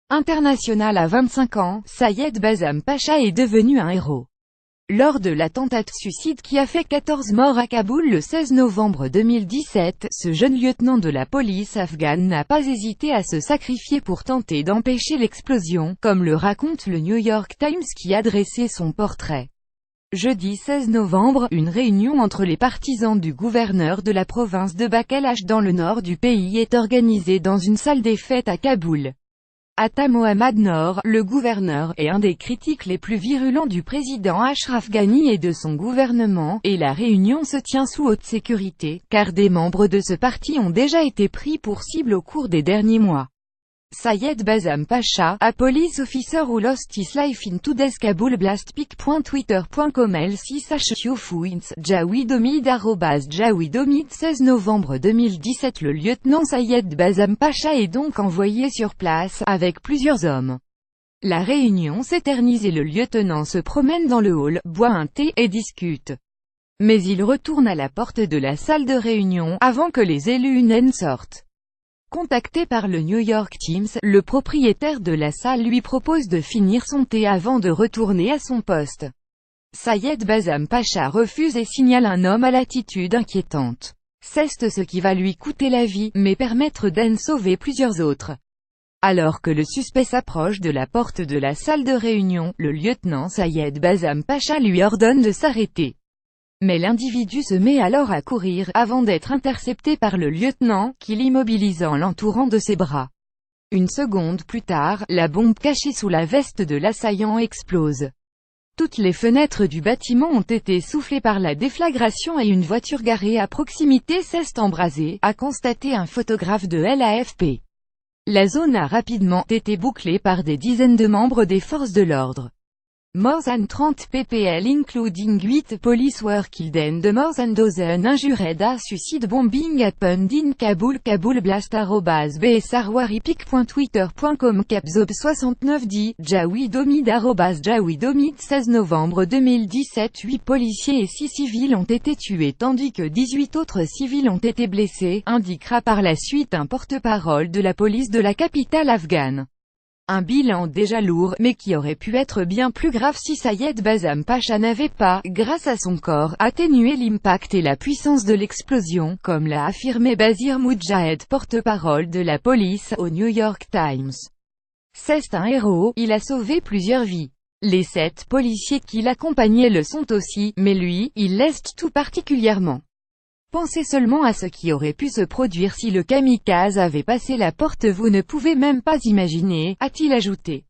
International à 25 ans, Sayed Bazam Pacha est devenu un héros. Lors de l'attentat suicide qui a fait 14 morts à Kaboul le 16 novembre 2017, ce jeune lieutenant de la police afghane n'a pas hésité à se sacrifier pour tenter d'empêcher l'explosion, comme le raconte le New York Times qui a dressé son portrait. Jeudi 16 novembre, une réunion entre les partisans du gouverneur de la province de Baqalach dans le nord du pays est organisée dans une salle des fêtes à Kaboul. Atta Mohammad Noor, le gouverneur, est un des critiques les plus virulents du président Ashraf Ghani et de son gouvernement, et la réunion se tient sous haute sécurité, car des membres de ce parti ont déjà été pris pour cible au cours des derniers mois. Sayed Bazam Pacha, a police officer who lost his life in today's Kabul blast pic.twitter.com l6h Jawidomid @Jawidomid 16 novembre 2017. Le lieutenant Sayed Bazam Pacha est donc envoyé sur place, avec plusieurs hommes. La réunion s'éternise et le lieutenant se promène dans le hall, boit un thé et discute. Mais il retourne à la porte de la salle de réunion, avant que les élus unanimes sortent. Contacté par le New York Times, le propriétaire de la salle lui propose de finir son thé avant de retourner à son poste. Sayed Bazam Pacha refuse et signale un homme à l'attitude inquiétante. C'est ce qui va lui coûter la vie, mais permettre d'en sauver plusieurs autres. Alors que le suspect s'approche de la porte de la salle de réunion, le lieutenant Sayed Bazam Pacha lui ordonne de s'arrêter. Mais l'individu se met alors à courir, avant d'être intercepté par le lieutenant, qui l'immobilise en l'entourant de ses bras. Une seconde plus tard, la bombe cachée sous la veste de l'assaillant explose. Toutes les fenêtres du bâtiment ont été soufflées par la déflagration et une voiture garée à proximité s'est embrasée, a constaté un photographe de l'AFP. La zone a rapidement été bouclée par des dizaines de membres des forces de l'ordre. More than 30 ppl including 8 police were killed and more than dozen injured a suicide bombing happened in Kabul. Kabul blast @bsarwaripic.twitter.com Capzob 69 dit, Jawidomid @Jawidomid 16 novembre 2017. 8 policiers et 6 civils ont été tués tandis que 18 autres civils ont été blessés, indiquera par la suite un porte-parole de la police de la capitale afghane. Un bilan déjà lourd, mais qui aurait pu être bien plus grave si Sayed Bazam Pacha n'avait pas, grâce à son corps, atténué l'impact et la puissance de l'explosion, comme l'a affirmé Basir Moudjahed, porte-parole de la police, au New York Times. C'est un héros, il a sauvé plusieurs vies. Les 7 policiers qui l'accompagnaient le sont aussi, mais lui, il l'est tout particulièrement. Pensez seulement à ce qui aurait pu se produire si le kamikaze avait passé la porte, vous ne pouvez même pas imaginer, a-t-il ajouté.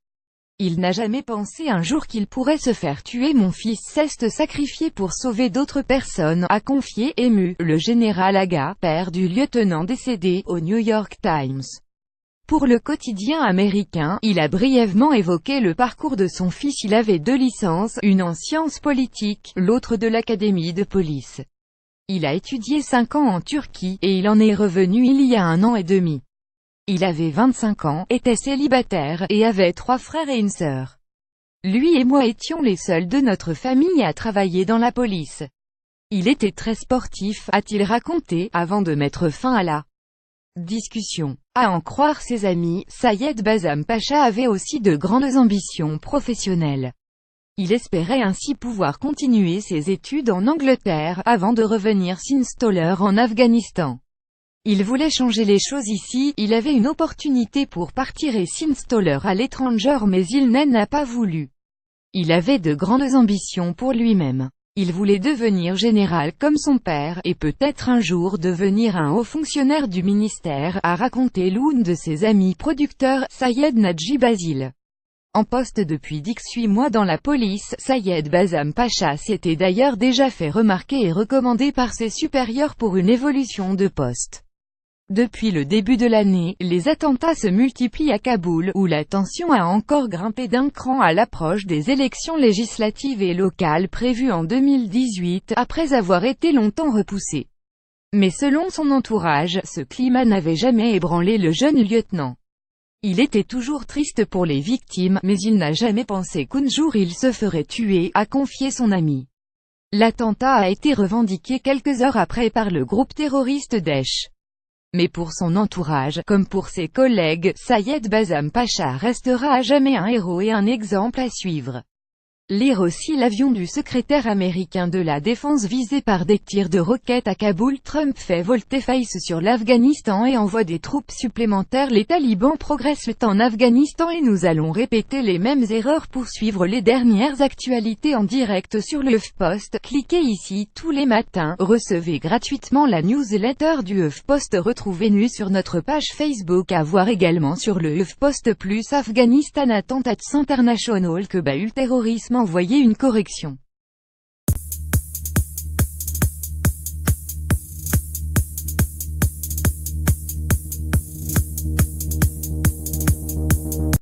Il n'a jamais pensé un jour qu'il pourrait se faire tuer. Mon fils s'est sacrifié pour sauver d'autres personnes, a confié ému, le général Agha, père du lieutenant décédé, au New York Times. Pour le quotidien américain, il a brièvement évoqué le parcours de son fils. Il avait 2 licences, une en sciences politiques, l'autre de l'académie de police. Il a étudié 5 ans en Turquie, et il en est revenu il y a 1 an et demi. Il avait 25 ans, était célibataire, et avait 3 frères et une sœur. Lui et moi étions les seuls de notre famille à travailler dans la police. Il était très sportif, a-t-il raconté, avant de mettre fin à la discussion. À en croire ses amis, Sayed Bazam Pacha avait aussi de grandes ambitions professionnelles. Il espérait ainsi pouvoir continuer ses études en Angleterre, avant de revenir s'installer en Afghanistan. Il voulait changer les choses ici, il avait une opportunité pour partir et s'installer à l'étranger mais il n'en a pas voulu. Il avait de grandes ambitions pour lui-même. Il voulait devenir général comme son père, et peut-être un jour devenir un haut fonctionnaire du ministère, a raconté l'un de ses amis producteurs, Sayed Najib Azil. En poste depuis 18 mois dans la police, Sayed Bazam Pacha s'était d'ailleurs déjà fait remarquer et recommander par ses supérieurs pour une évolution de poste. Depuis le début de l'année, les attentats se multiplient à Kaboul, où la tension a encore grimpé d'un cran à l'approche des élections législatives et locales prévues en 2018, après avoir été longtemps repoussées. Mais selon son entourage, ce climat n'avait jamais ébranlé le jeune lieutenant. Il était toujours triste pour les victimes, mais il n'a jamais pensé qu'un jour il se ferait tuer, a confié son ami. L'attentat a été revendiqué quelques heures après par le groupe terroriste Daesh. Mais pour son entourage, comme pour ses collègues, Sayed Bassam Pacha restera à jamais un héros et un exemple à suivre. Lire aussi l'avion du secrétaire américain de la défense visé par des tirs de roquettes à Kaboul. Trump fait volte-face sur l'Afghanistan et envoie des troupes supplémentaires. Les talibans progressent en Afghanistan et nous allons répéter les mêmes erreurs pour suivre les dernières actualités en direct sur le HuffPost. Cliquez ici tous les matins. Recevez gratuitement la newsletter du HuffPost. Retrouvez-nous sur notre page Facebook. À voir également sur le HuffPost plus Afghanistan Attentats International que Bahut terrorisme. Envoyez une correction.